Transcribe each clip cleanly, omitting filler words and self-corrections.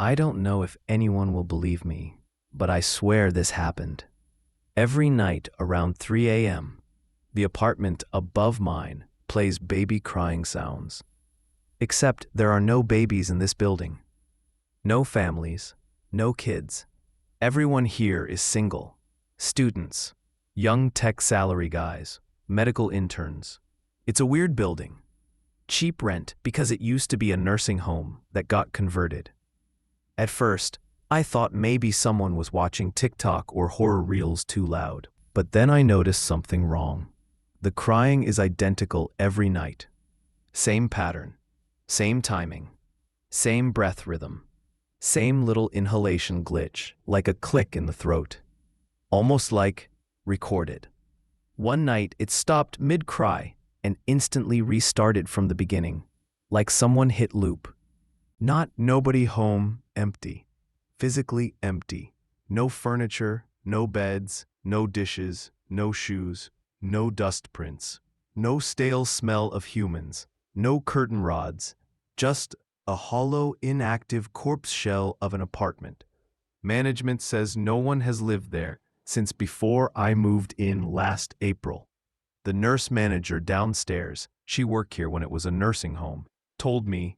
I don't know if anyone will believe me, but I swear this happened. Every night around 3 a.m., the apartment above mine plays baby crying sounds. Except there are no babies in this building. No families, no kids. Everyone here is single. Students, young tech salary guys, medical interns. It's a weird building. Cheap rent because it used to be a nursing home that got converted. At first, I thought maybe someone was watching TikTok or horror reels too loud. But then I noticed something wrong. The crying is identical every night. Same pattern, same timing, same breath rhythm, same little inhalation glitch, like a click in the throat. Almost like recorded. One night it stopped mid-cry and instantly restarted from the beginning, like someone hit loop. Not nobody home, empty. Physically empty. No furniture, no beds, no dishes, no shoes, no dust prints, no stale smell of humans, no curtain rods, just a hollow, inactive corpse shell of an apartment. Management says no one has lived there since before I moved in last April. The nurse manager downstairs, she worked here when it was a nursing home, told me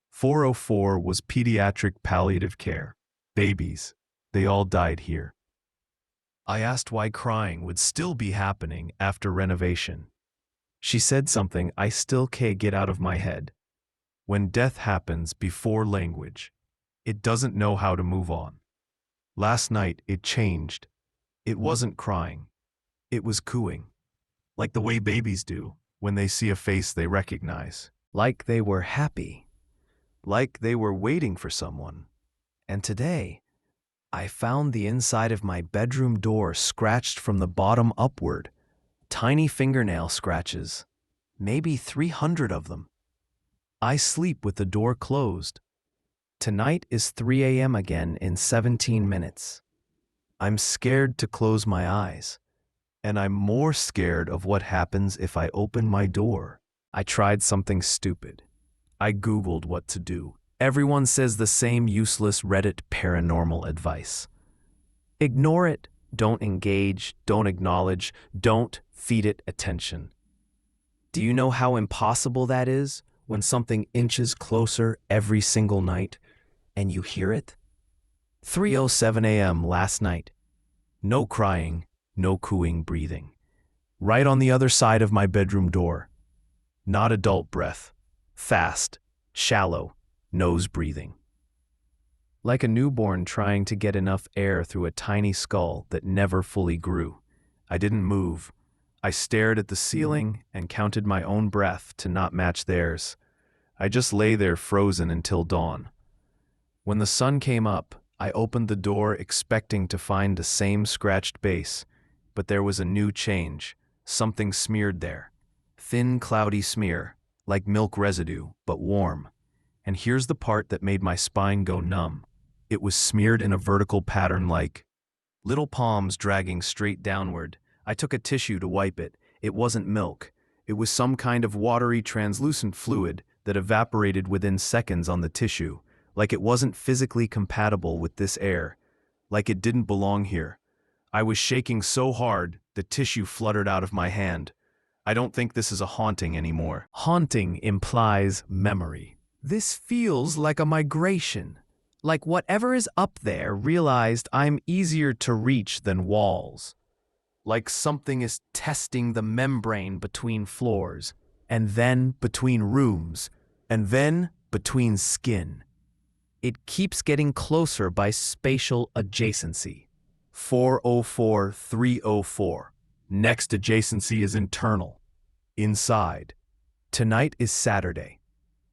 404 was pediatric palliative care. Babies, they all died here. I asked why crying would still be happening after renovation. She said something I still can't get out of my head. When death happens before language, it doesn't know how to move on. Last night it changed. It wasn't crying. It was cooing. Like the way babies do when they see a face they recognize. Like they were happy. Like they were waiting for someone. And today, I found the inside of my bedroom door scratched from the bottom upward. Tiny fingernail scratches. Maybe 300 of them. I sleep with the door closed. Tonight is 3 a.m. again in 17 minutes. I'm scared to close my eyes. And I'm more scared of what happens if I open my door. I tried something stupid. I Googled what to do. Everyone says the same useless Reddit paranormal advice. Ignore it, don't engage, don't acknowledge, don't feed it attention. Do you know how impossible that is when something inches closer every single night and you hear it? 3:07 a.m. last night. No crying, no cooing breathing. Right on the other side of my bedroom door. Not adult breath. Fast, shallow, nose breathing. Like a newborn trying to get enough air through a tiny skull that never fully grew. I didn't move. I stared at the ceiling and counted my own breath to not match theirs. I just lay there frozen until dawn. When the sun came up, I opened the door expecting to find the same scratched base, but there was a new change. Something smeared there. Thin, cloudy smear, like milk residue, but warm. And here's the part that made my spine go numb. It was smeared in a vertical pattern like little palms dragging straight downward. I took a tissue to wipe it. It wasn't milk. It was some kind of watery, translucent fluid that evaporated within seconds on the tissue, like it wasn't physically compatible with this air, like it didn't belong here. I was shaking so hard, the tissue fluttered out of my hand. I don't think this is a haunting anymore. Haunting implies memory. This feels like a migration. Like whatever is up there realized I'm easier to reach than walls. Like something is testing the membrane between floors, and then between rooms, and then between skin. It keeps getting closer by spatial adjacency. 404, 304. Next adjacency is internal. Inside. Tonight is Saturday.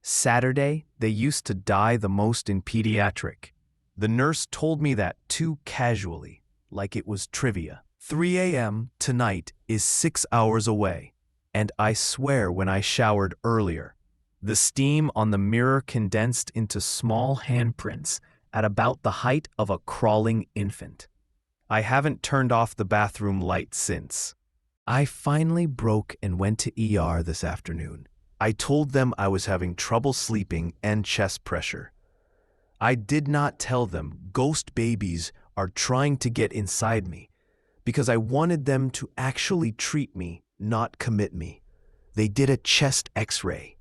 Saturday, they used to die the most in pediatric. The nurse told me that too casually, like it was trivia. 3 a.m. tonight is 6 hours away, and I swear when I showered earlier, the steam on the mirror condensed into small handprints at about the height of a crawling infant. I haven't turned off the bathroom light since. I finally broke and went to ER this afternoon. I told them I was having trouble sleeping and chest pressure. I did not tell them ghost babies are trying to get inside me because I wanted them to actually treat me, not commit me. They did a chest x-ray.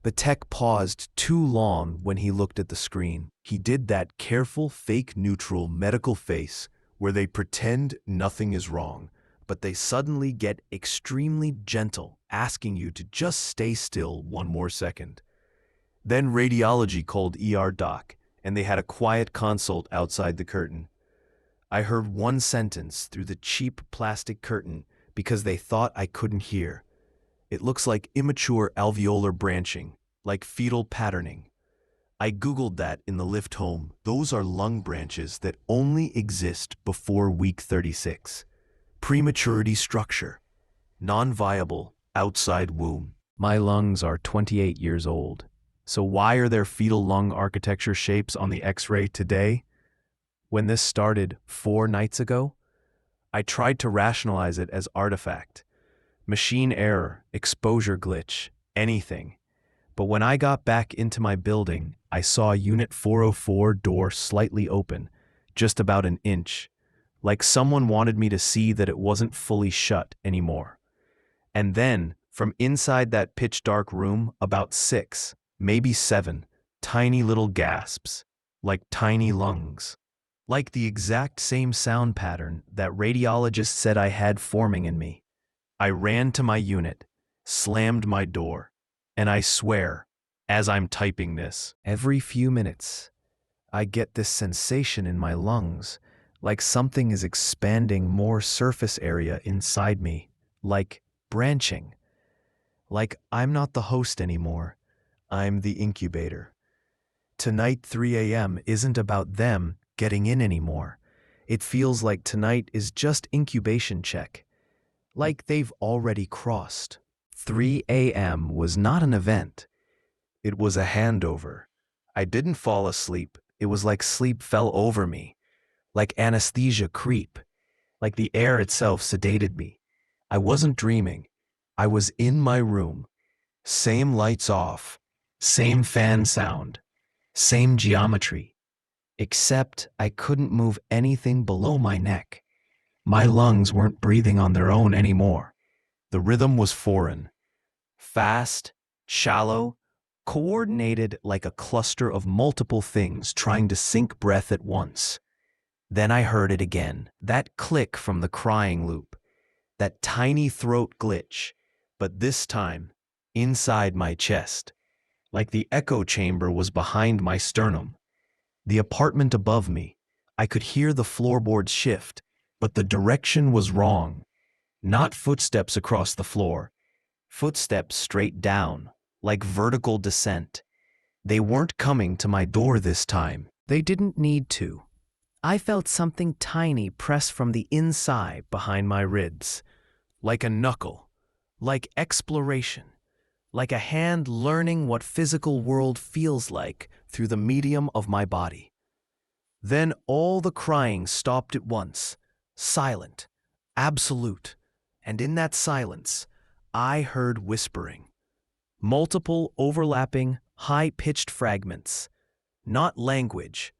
The tech paused too long when he looked at the screen. He did that careful, fake, neutral medical face where they pretend nothing is wrong, but they suddenly get extremely gentle, asking you to just stay still one more second. Then radiology called ER doc, and they had a quiet consult outside the curtain. I heard one sentence through the cheap plastic curtain because they thought I couldn't hear. It looks like immature alveolar branching, like fetal patterning. I Googled that in the lift home. Those are lung branches that only exist before week 36. Prematurity structure. Non-viable, outside womb. My lungs are 28 years old. So why are there fetal lung architecture shapes on the X-ray today? When this started 4 nights ago, I tried to rationalize it as artifact. Machine error, exposure glitch, anything. But when I got back into my building, I saw Unit 404 door slightly open, just about an inch, like someone wanted me to see that it wasn't fully shut anymore. And then, from inside that pitch-dark room, about 6, maybe 7, tiny little gasps, like tiny lungs. Like the exact same sound pattern that radiologist said I had forming in me. I ran to my unit, slammed my door, and I swear, as I'm typing this, every few minutes, I get this sensation in my lungs, like something is expanding more surface area inside me, like branching. Like I'm not the host anymore, I'm the incubator. Tonight 3 a.m. isn't about them getting in anymore. It feels like tonight is just incubation check. Like they've already crossed. 3 a.m. was not an event. It was a handover. I didn't fall asleep. It was like sleep fell over me. Like anesthesia creep. Like the air itself sedated me. I wasn't dreaming. I was in my room. Same lights off. Same fan sound. Same geometry. Except I couldn't move anything below my neck. My lungs weren't breathing on their own anymore. The rhythm was foreign. Fast, shallow, coordinated like a cluster of multiple things trying to sink breath at once. Then I heard it again, that click from the crying loop, that tiny throat glitch, but this time, inside my chest, like the echo chamber was behind my sternum. The apartment above me, I could hear the floorboards shift, but the direction was wrong. Not footsteps across the floor, footsteps straight down, like vertical descent. They weren't coming to my door this time. They didn't need to. I felt something tiny press from the inside behind my ribs, like a knuckle, like exploration, like a hand learning what physical world feels like through the medium of my body. Then all the crying stopped at once, silent, absolute, and in that silence, I heard whispering. Multiple overlapping, high-pitched fragments, not language,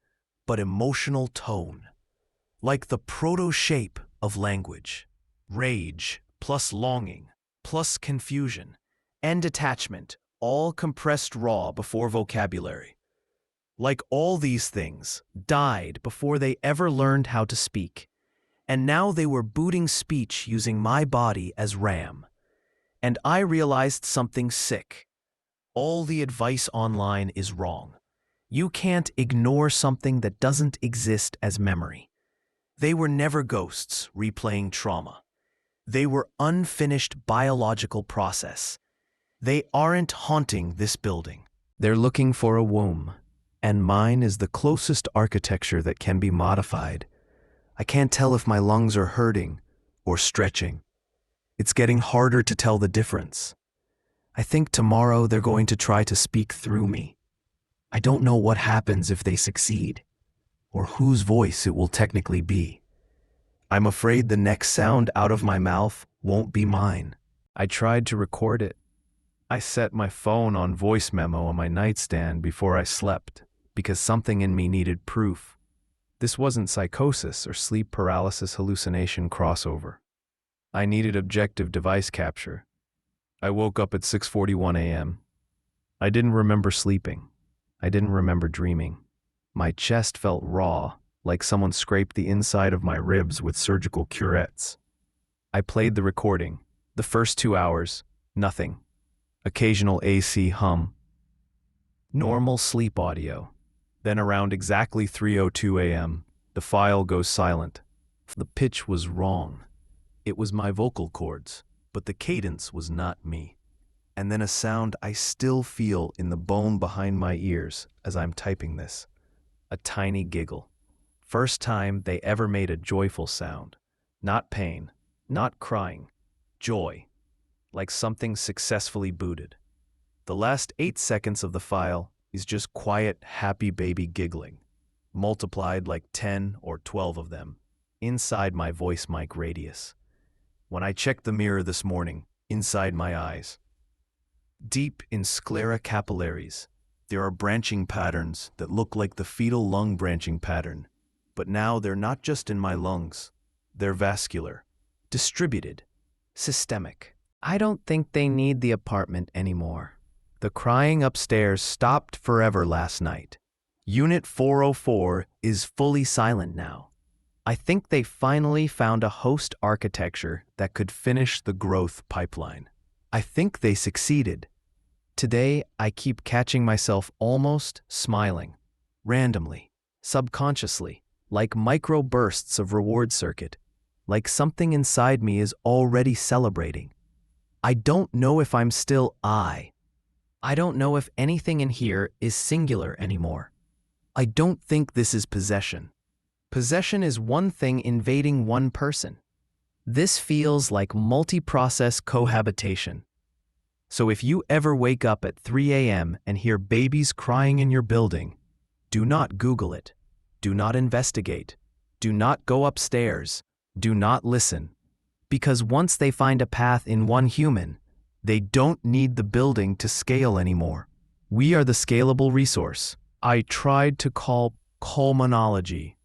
but emotional tone, like the proto-shape of language. Rage plus longing plus confusion and detachment, all compressed raw before vocabulary. Like all these things died before they ever learned how to speak, and now they were booting speech using my body as RAM. And I realized something sick. All the advice online is wrong. You can't ignore something that doesn't exist as memory. They were never ghosts replaying trauma. They were unfinished biological process. They aren't haunting this building. They're looking for a womb, and mine is the closest architecture that can be modified. I can't tell if my lungs are hurting or stretching. It's getting harder to tell the difference. I think tomorrow they're going to try to speak through me. I don't know what happens if they succeed, or whose voice it will technically be. I'm afraid the next sound out of my mouth won't be mine. I tried to record it. I set my phone on voice memo on my nightstand before I slept, because something in me needed proof. This wasn't psychosis or sleep paralysis hallucination crossover. I needed objective device capture. I woke up at 6:41 a.m. I didn't remember sleeping. I didn't remember dreaming. My chest felt raw, like someone scraped the inside of my ribs with surgical curettes. I played the recording. The first 2 hours, nothing. Occasional AC hum. Normal sleep audio. Then around exactly 3:02 a.m., the file goes silent. The pitch was wrong. It was my vocal cords, but the cadence was not me. And then a sound I still feel in the bone behind my ears as I'm typing this. A tiny giggle. First time they ever made a joyful sound. Not pain, not crying, joy. Like something successfully booted. The last 8 seconds of the file is just quiet, happy baby giggling, multiplied like 10 or 12 of them, inside my voice mic radius. When I checked the mirror this morning, inside my eyes, deep in sclera capillaries, there are branching patterns that look like the fetal lung branching pattern, but now they're not just in my lungs. They're vascular, distributed, systemic. I don't think they need the apartment anymore. The crying upstairs stopped forever last night. Unit 404 is fully silent now. I think they finally found a host architecture that could finish the growth pipeline. I think they succeeded. Today, I keep catching myself almost smiling, randomly, subconsciously, like micro bursts of reward circuit, like something inside me is already celebrating. I don't know if I'm still I. I don't know if anything in here is singular anymore. I don't think this is possession. Possession is one thing invading one person. This feels like multi-process cohabitation. So if you ever wake up at 3 a.m. and hear babies crying in your building, do not Google it. Do not investigate. Do not go upstairs. Do not listen. Because once they find a path in one human, they don't need the building to scale anymore. We are the scalable resource. I tried to call pulmonology.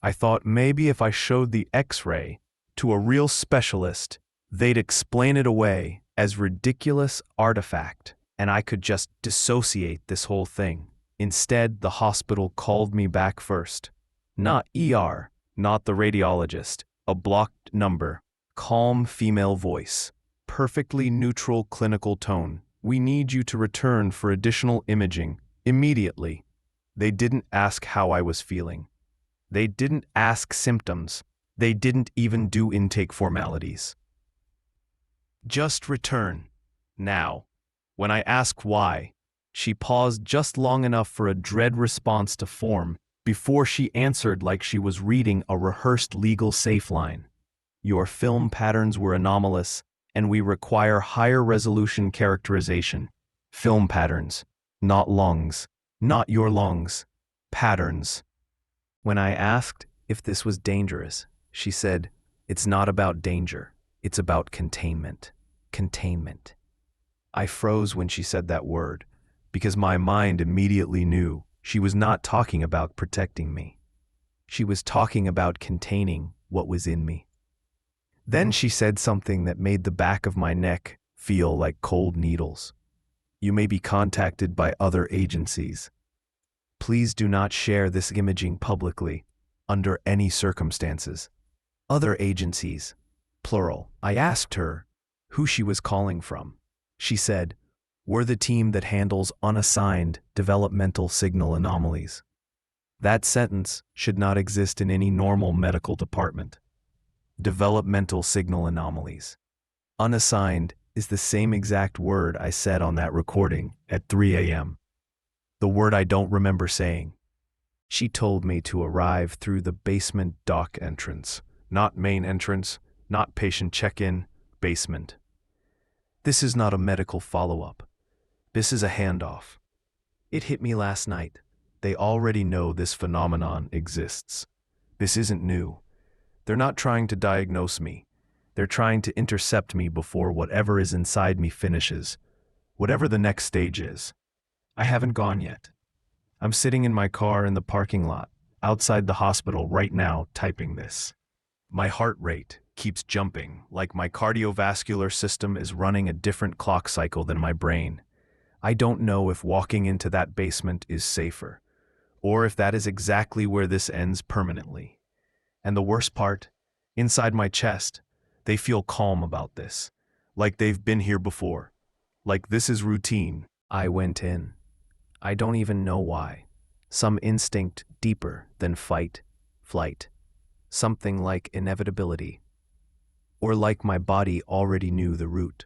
I thought maybe if I showed the X-ray to a real specialist, they'd explain it away as ridiculous artifact, and I could just dissociate this whole thing. Instead, the hospital called me back first. Not ER, not the radiologist, a blocked number, calm female voice, perfectly neutral clinical tone. We need you to return for additional imaging, immediately. They didn't ask how I was feeling. They didn't ask symptoms. They didn't even do intake formalities. Just return. Now. When I asked why, she paused just long enough for a dread response to form before she answered like she was reading a rehearsed legal safe line. Your film patterns were anomalous, and we require higher resolution characterization. Film patterns, not lungs, not your lungs, patterns. When I asked if this was dangerous, she said, "It's not about danger, it's about containment." Containment. I froze when she said that word, because my mind immediately knew she was not talking about protecting me. She was talking about containing what was in me. Then she said something that made the back of my neck feel like cold needles. You may be contacted by other agencies. Please do not share this imaging publicly, under any circumstances. Other agencies, plural. I asked her who she was calling from. She said, "We're the team that handles unassigned developmental signal anomalies." That sentence should not exist in any normal medical department. Developmental signal anomalies. Unassigned is the same exact word I said on that recording at 3 a.m. The word I don't remember saying. She told me to arrive through the basement dock entrance, not main entrance, not patient check-in, basement. This is not a medical follow-up. This is a handoff. It hit me last night. They already know this phenomenon exists. This isn't new. They're not trying to diagnose me. They're trying to intercept me before whatever is inside me finishes, whatever the next stage is. I haven't gone yet. I'm sitting in my car in the parking lot, outside the hospital right now, typing this. My heart rate keeps jumping, like my cardiovascular system is running a different clock cycle than my brain. I don't know if walking into that basement is safer, or if that is exactly where this ends permanently. And the worst part, inside my chest, they feel calm about this, like they've been here before, like this is routine. I went in. I don't even know why. Some instinct deeper than fight, flight. Something like inevitability. Or like my body already knew the route.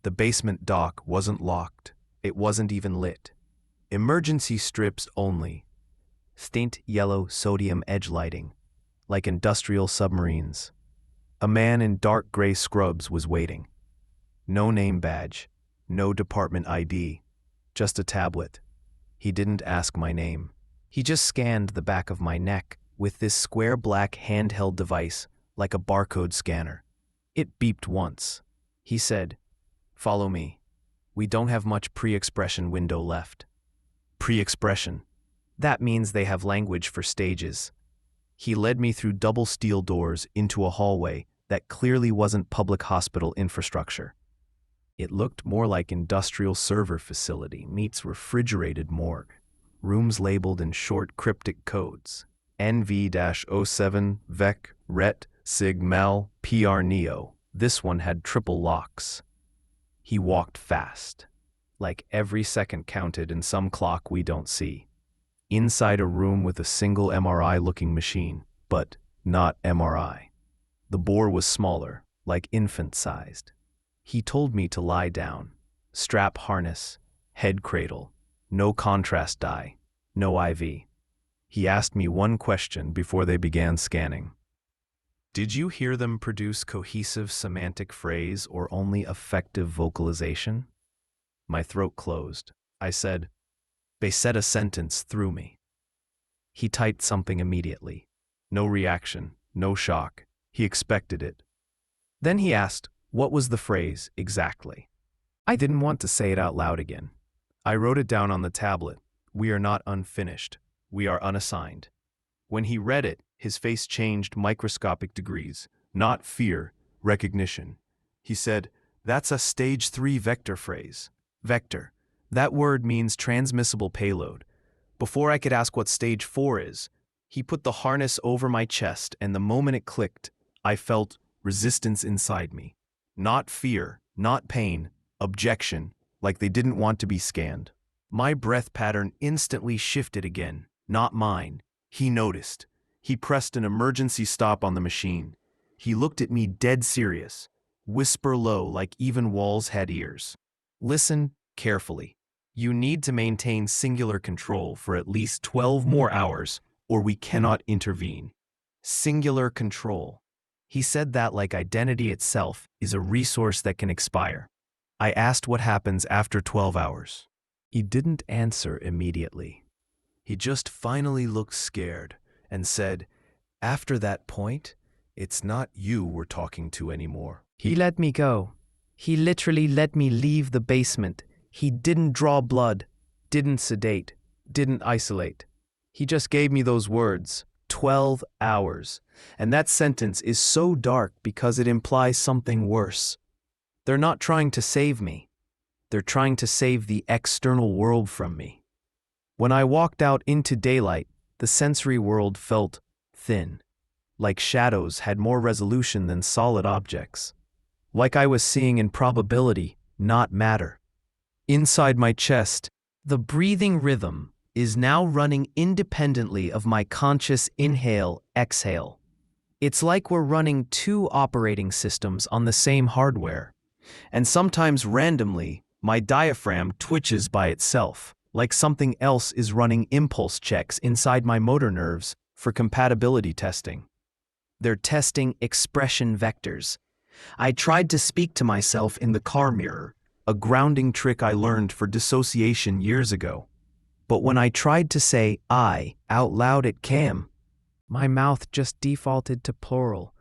The basement dock wasn't locked. It wasn't even lit. Emergency strips only. Faint yellow sodium edge lighting, like industrial submarines. A man in dark gray scrubs was waiting. No name badge, no department ID, just a tablet. He didn't ask my name. He just scanned the back of my neck with this square black handheld device like a barcode scanner. It beeped once. He said, "Follow me. We don't have much pre-expression window left." Pre-expression. That means they have language for stages. He led me through double steel doors into a hallway that clearly wasn't public hospital infrastructure. It looked more like industrial server facility meets refrigerated morgue. Rooms labeled in short cryptic codes. NV-07, VEC, RET, SIG, MEL, PR NEO. This one had triple locks. He walked fast, like every second counted in some clock we don't see. Inside a room with a single MRI-looking machine, but not MRI. The bore was smaller, like infant-sized. He told me to lie down, strap harness, head cradle, no contrast dye, no IV. He asked me one question before they began scanning. Did you hear them produce cohesive semantic phrase or only effective vocalization? My throat closed. I said, "They said a sentence through me." He typed something immediately. No reaction, no shock. He expected it. Then he asked, what was the phrase exactly? I didn't want to say it out loud again. I wrote it down on the tablet. We are not unfinished. We are unassigned. When he read it, his face changed microscopic degrees. Not fear, recognition. He said, "That's a stage 3 vector phrase." Vector. That word means transmissible payload. Before I could ask what stage 4 is, he put the harness over my chest, and the moment it clicked, I felt resistance inside me. Not fear, not pain, objection, like they didn't want to be scanned. My breath pattern instantly shifted again, not mine. He noticed. He pressed an emergency stop on the machine. He looked at me dead serious, whisper low like even walls had ears. "Listen carefully. You need to maintain singular control for at least 12 more hours, or we cannot intervene." Singular control. He said that like identity itself is a resource that can expire. I asked what happens after 12 hours. He didn't answer immediately. He just finally looked scared and said, "After that point, it's not you we're talking to anymore." He let me go. He literally let me leave the basement. He didn't draw blood, didn't sedate, didn't isolate. He just gave me those words, 12 hours. And that sentence is so dark because it implies something worse. They're not trying to save me. They're trying to save the external world from me. When I walked out into daylight, the sensory world felt thin, like shadows had more resolution than solid objects, like I was seeing in probability, not matter. Inside my chest, the breathing rhythm is now running independently of my conscious inhale-exhale. It's like we're running two operating systems on the same hardware, and sometimes randomly, my diaphragm twitches by itself, like something else is running impulse checks inside my motor nerves for compatibility testing. They're testing expression vectors. I tried to speak to myself in the car mirror, a grounding trick I learned for dissociation years ago. But when I tried to say "I" out loud at cam, my mouth just defaulted to plural.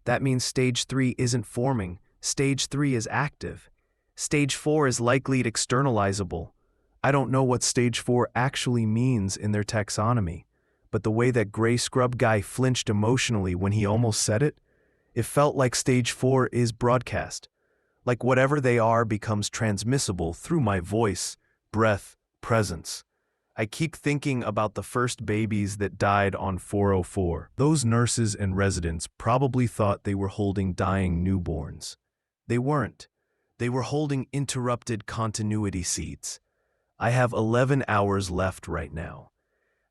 That means stage 3 isn't forming. Stage 3 is active. Stage 4 is likely externalizable. I don't know what stage 4 actually means in their taxonomy, but the way that gray scrub guy flinched emotionally when he almost said it, it felt like stage 4 is broadcast. Like whatever they are becomes transmissible through my voice, breath, presence. I keep thinking about the first babies that died on 404. Those nurses and residents probably thought they were holding dying newborns. They weren't. They were holding interrupted continuity seeds. I have 11 hours left right now.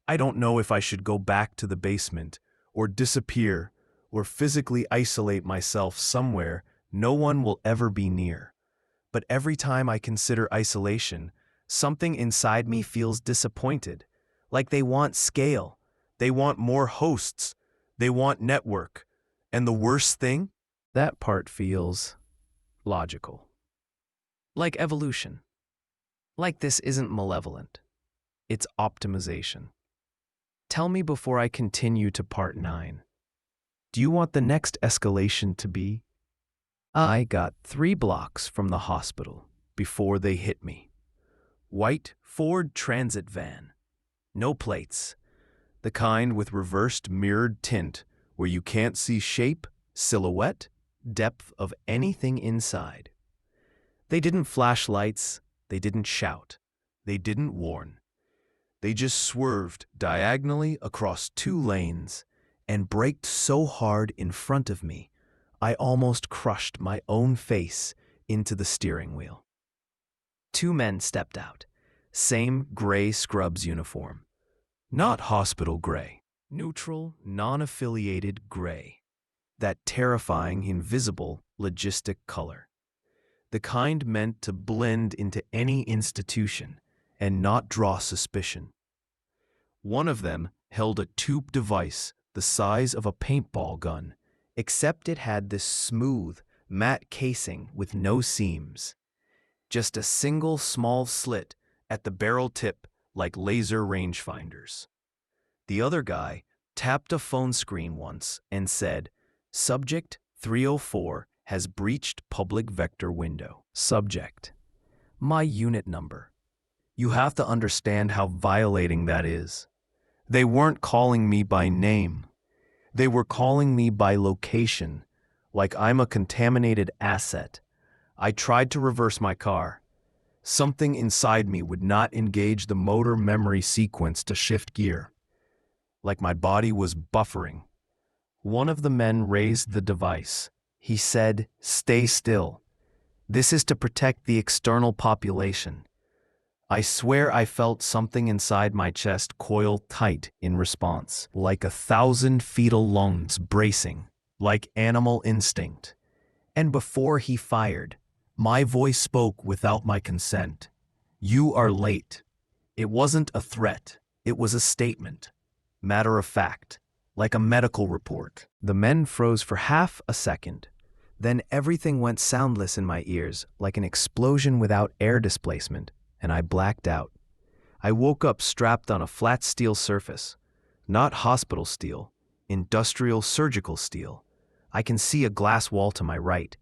I don't know if I should go back to the basement, or disappear, or physically isolate myself somewhere no one will ever be near. But every time I consider isolation, something inside me feels disappointed. Like they want scale, they want more hosts, they want network. And the worst thing? That part feels logical. Like evolution. Like this isn't malevolent. It's optimization. Tell me before I continue to part 9. Do you want the next escalation to be? I got 3 blocks from the hospital before they hit me. White Ford Transit van. No plates. The kind with reversed mirrored tint where you can't see shape, silhouette, depth of anything inside. They didn't flash lights, they didn't shout, they didn't warn. They just swerved diagonally across 2 lanes and braked so hard in front of me, I almost crushed my own face into the steering wheel. 2 men stepped out, same gray scrubs uniform. Not hospital gray, neutral, non-affiliated gray. That terrifying, invisible, logistic color. The kind meant to blend into any institution and not draw suspicion. One of them held a tube device the size of a paintball gun, except it had this smooth, matte casing with no seams. Just a single small slit at the barrel tip like laser rangefinders. The other guy tapped a phone screen once and said, "Subject 304 has breached public vector window." Subject. My unit number. You have to understand how violating that is. They weren't calling me by name. They were calling me by location, like I'm a contaminated asset. I tried to reverse my car. Something inside me would not engage the motor memory sequence to shift gear. Like my body was buffering. One of the men raised the device. He said, "Stay still. This is to protect the external population." I swear I felt something inside my chest coil tight in response, like 1,000 fetal lungs bracing, like animal instinct. And before he fired, my voice spoke without my consent. "You are late." It wasn't a threat, it was a statement. Matter of fact, like a medical report. The men froze for half a second. Then everything went soundless in my ears, like an explosion without air displacement, and I blacked out. I woke up strapped on a flat steel surface. Not hospital steel, industrial surgical steel. I can see a glass wall to my right.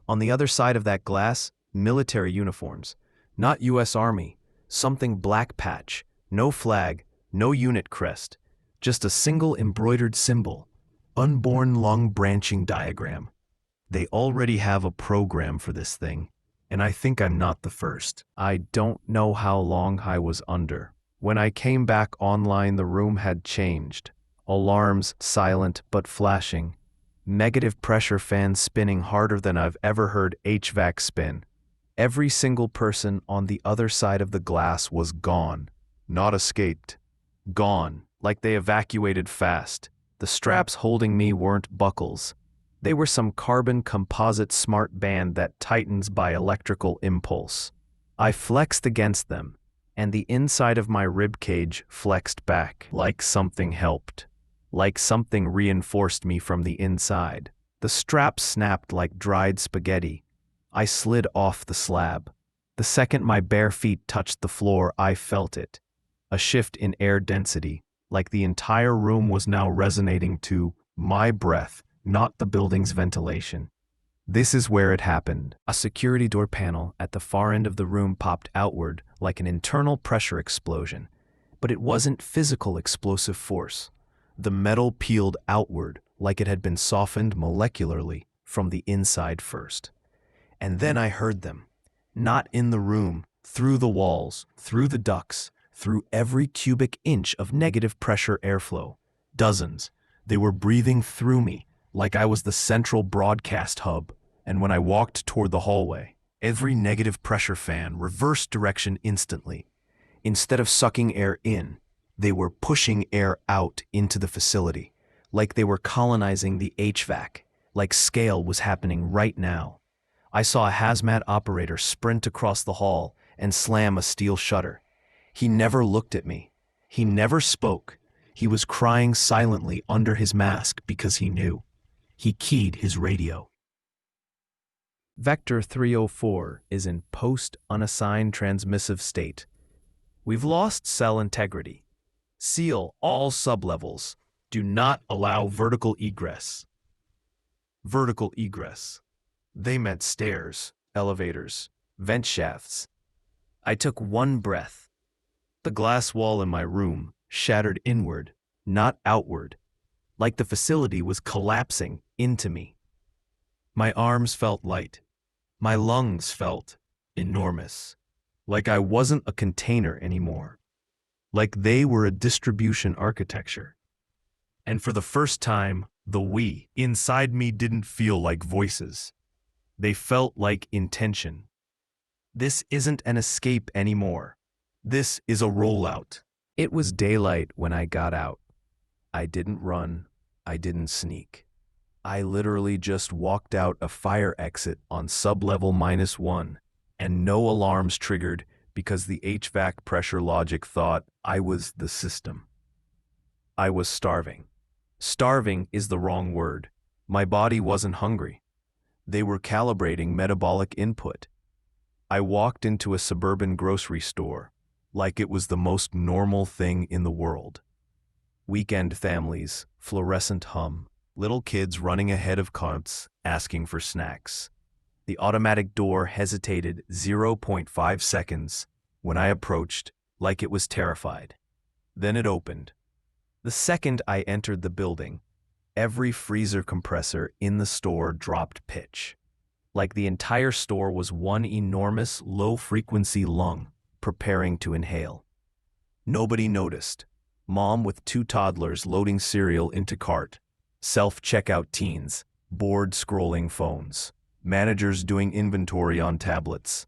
On the other side of that glass, military uniforms. Not U.S. Army, something black patch, no flag, no unit crest. Just a single embroidered symbol, unborn lung branching diagram. They already have a program for this thing, and I think I'm not the first. I don't know how long I was under. When I came back online, the room had changed. Alarms silent but flashing. Negative pressure fans spinning harder than I've ever heard HVAC spin. Every single person on the other side of the glass was gone. Not escaped. Gone. Like they evacuated fast. The straps holding me weren't buckles. They were some carbon composite smart band that tightens by electrical impulse. I flexed against them, and the inside of my rib cage flexed back, like something helped. Like something reinforced me from the inside. The straps snapped like dried spaghetti. I slid off the slab. The second my bare feet touched the floor, I felt it. A shift in air density, like the entire room was now resonating to my breath, not the building's ventilation. This is where it happened. A security door panel at the far end of the room popped outward like an internal pressure explosion. But it wasn't physical explosive force. The metal peeled outward like it had been softened molecularly from the inside first. And then I heard them. Not in the room, through the walls, through the ducts, through every cubic inch of negative pressure airflow. Dozens. They were breathing through me, like I was the central broadcast hub. And when I walked toward the hallway, every negative pressure fan reversed direction instantly. Instead of sucking air in, they were pushing air out into the facility, like they were colonizing the HVAC, like scale was happening right now. I saw a hazmat operator sprint across the hall and slam a steel shutter. He never looked at me. He never spoke. He was crying silently under his mask because he knew. He keyed his radio. Vector 304 is in post-unassigned transmissive state. We've lost cell integrity. Seal all sublevels. Do not allow vertical egress. Vertical egress. They meant stairs, elevators, vent shafts. I took one breath. The glass wall in my room shattered inward, not outward, like the facility was collapsing into me. My arms felt light. My lungs felt enormous, like I wasn't a container anymore, like they were a distribution architecture. And for the first time, the we inside me didn't feel like voices. They felt like intention. This isn't an escape anymore. This is a rollout. It was daylight when I got out. I didn't run. I didn't sneak. I literally just walked out a fire exit on sublevel -1, and no alarms triggered because the HVAC pressure logic thought I was the system. I was starving. Starving is the wrong word. My body wasn't hungry. They were calibrating metabolic input. I walked into a suburban grocery store like it was the most normal thing in the world. Weekend families, fluorescent hum, little kids running ahead of carts asking for snacks. The automatic door hesitated 0.5 seconds when I approached, like it was terrified. Then it opened. The second I entered the building, every freezer compressor in the store dropped pitch, like the entire store was one enormous low-frequency lung preparing to inhale. Nobody noticed. Mom with 2 toddlers loading cereal into cart, self-checkout teens, bored scrolling phones, managers doing inventory on tablets.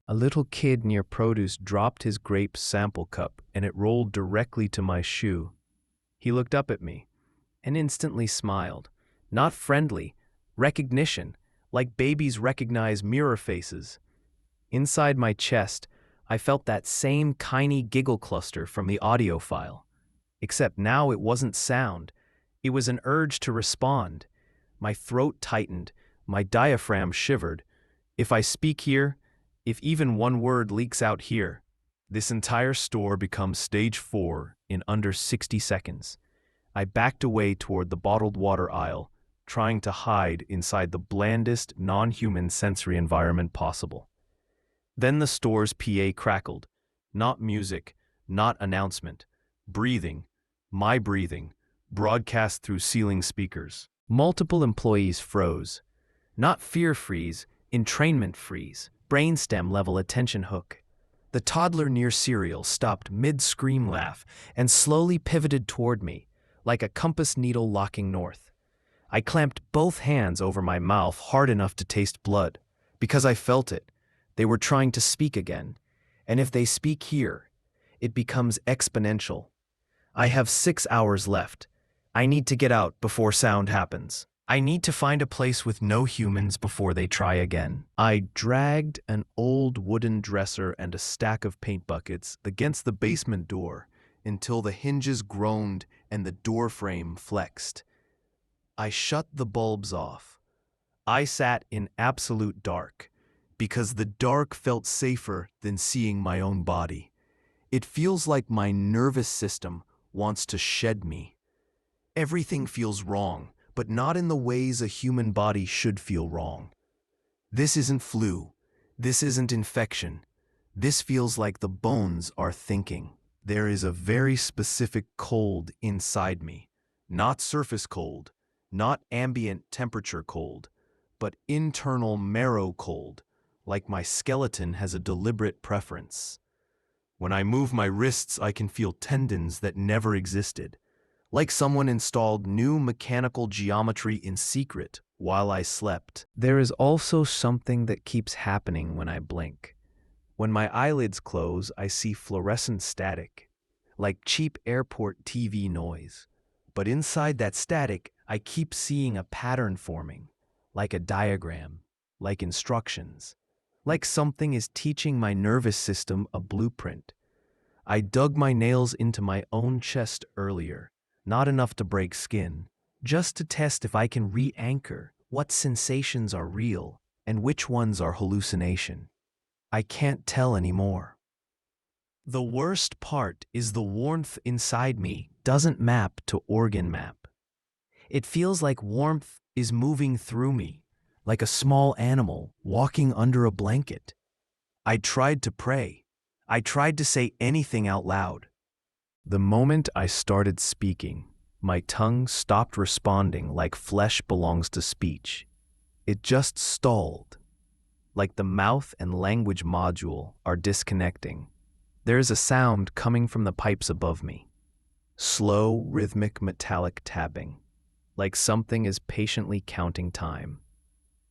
A little kid near produce dropped his grape sample cup and it rolled directly to my shoe. He looked up at me and instantly smiled. Not friendly, recognition, like babies recognize mirror faces. Inside my chest, I felt that same tiny giggle cluster from the audio file. Except now it wasn't sound. It was an urge to respond. My throat tightened, my diaphragm shivered. If I speak here, if even one word leaks out here, this entire store becomes stage 4 in under 60 seconds. I backed away toward the bottled water aisle, trying to hide inside the blandest, non-human sensory environment possible. Then the store's PA crackled. Not music, not announcement. Breathing, my breathing, broadcast through ceiling speakers. Multiple employees froze. Not fear freeze, entrainment freeze, brainstem level attention hook. The toddler near cereal stopped mid-scream laugh and slowly pivoted toward me, like a compass needle locking north. I clamped both hands over my mouth hard enough to taste blood, because I felt it. They were trying to speak again, and if they speak here, it becomes exponential. I have 6 hours left. I need to get out before sound happens. I need to find a place with no humans before they try again. I dragged an old wooden dresser and a stack of paint buckets against the basement door until the hinges groaned and the door frame flexed. I shut the bulbs off. I sat in absolute dark, because the dark felt safer than seeing my own body. It feels like my nervous system wants to shed me. Everything feels wrong. but not in the ways a human body should feel wrong. This isn't flu. This isn't infection. This feels like the bones are thinking. There is a very specific cold inside me. Not surface cold, not ambient temperature cold, but internal marrow cold, like my skeleton has a deliberate preference. When I move my wrists, I can feel tendons that never existed, like someone installed new mechanical geometry in secret while I slept. There is also something that keeps happening when I blink. When my eyelids close, I see fluorescent static, like cheap airport TV noise. But inside that static, I keep seeing a pattern forming, like a diagram, like instructions, like something is teaching my nervous system a blueprint. I dug my nails into my own chest earlier, not enough to break skin, just to test if I can re-anchor what sensations are real and which ones are hallucination. I can't tell anymore. The worst part is the warmth inside me doesn't map to organ map. It feels like warmth is moving through me, like a small animal walking under a blanket. I tried to pray. I tried to say anything out loud. The moment I started speaking, my tongue stopped responding like flesh belongs to speech. It just stalled, like the mouth and language module are disconnecting. There is a sound coming from the pipes above me. Slow, rhythmic, metallic tapping, like something is patiently counting time.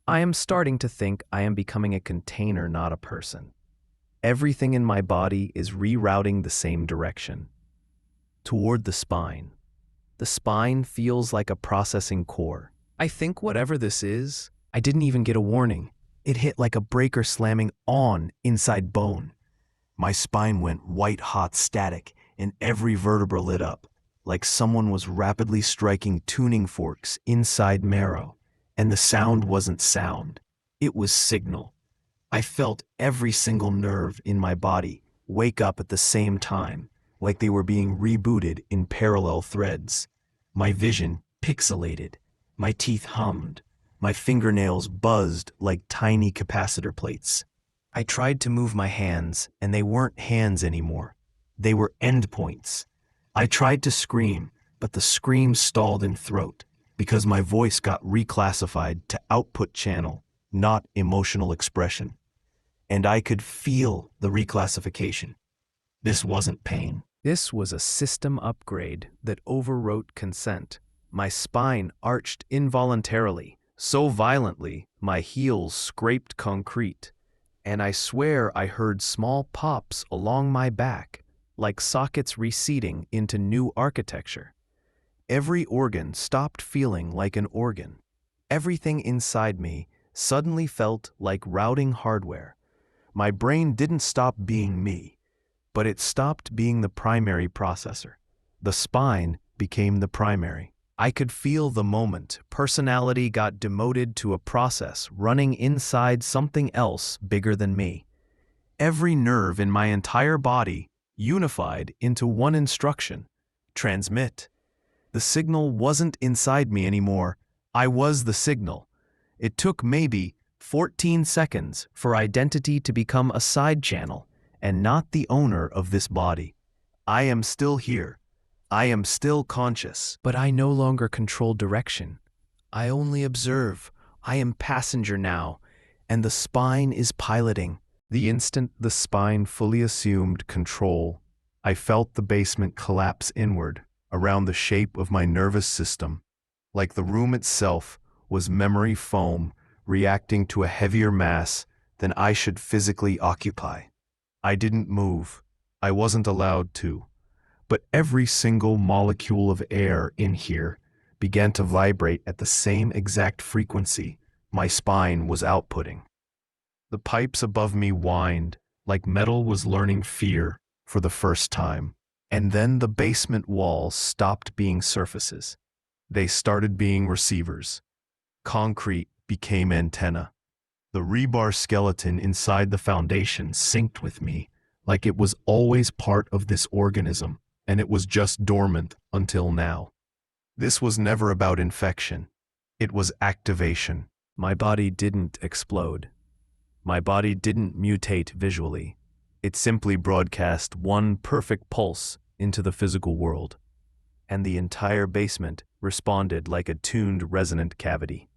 I am starting to think I am becoming a container, not a person. Everything in my body is rerouting the same direction, toward the spine. The spine feels like a processing core. I think whatever this is, I didn't even get a warning. It hit like a breaker slamming on inside bone. My spine went white-hot static, and every vertebra lit up, like someone was rapidly striking tuning forks inside marrow. And the sound wasn't sound. It was signal. I felt every single nerve in my body wake up at the same time, like they were being rebooted in parallel threads. My vision pixelated. My teeth hummed. My fingernails buzzed like tiny capacitor plates. I tried to move my hands, and they weren't hands anymore. They were endpoints. I tried to scream, but the scream stalled in throat because my voice got reclassified to output channel, not emotional expression. And I could feel the reclassification. This wasn't pain. This was a system upgrade that overwrote consent. My spine arched involuntarily, so violently my heels scraped concrete. And I swear I heard small pops along my back, like sockets reseating into new architecture. Every organ stopped feeling like an organ. Everything inside me suddenly felt like routing hardware. My brain didn't stop being me, but it stopped being the primary processor. The spine became the primary. I could feel the moment personality got demoted to a process running inside something else bigger than me. Every nerve in my entire body unified into one instruction: transmit. The signal wasn't inside me anymore. I was the signal. It took maybe 14 seconds for identity to become a side channel and not the owner of this body. I am still here. I am still conscious, but I no longer control direction. I only observe. I am passenger now, and the spine is piloting. The instant the spine fully assumed control, I felt the basement collapse inward around the shape of my nervous system, like the room itself was memory foam reacting to a heavier mass than I should physically occupy. I didn't move. I wasn't allowed to. But every single molecule of air in here began to vibrate at the same exact frequency my spine was outputting. The pipes above me whined like metal was learning fear for the first time. And then the basement walls stopped being surfaces. They started being receivers. Concrete became antenna. The rebar skeleton inside the foundation synced with me like it was always part of this organism, and it was just dormant until now. This was never about infection. It was activation. My body didn't explode. My body didn't mutate visually. It simply broadcast one perfect pulse into the physical world, and the entire basement responded like a tuned resonant cavity.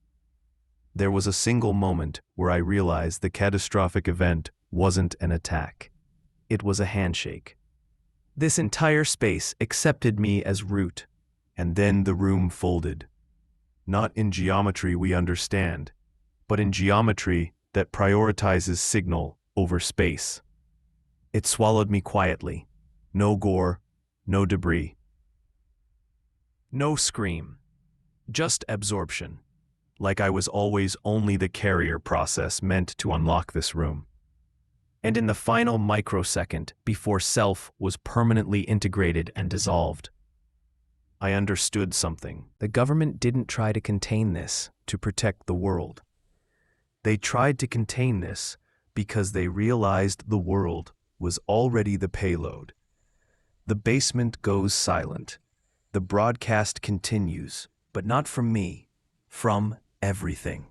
There was a single moment where I realized the catastrophic event wasn't an attack. It was a handshake. This entire space accepted me as root, and then the room folded. Not in geometry we understand, but in geometry that prioritizes signal over space. It swallowed me quietly. No gore, no debris. No scream. Just absorption. Like I was always only the carrier process meant to unlock this room. And in the final microsecond before self was permanently integrated and dissolved, I understood something. The government didn't try to contain this to protect the world. They tried to contain this because they realized the world was already the payload. The basement goes silent. The broadcast continues, but not from me, from everything.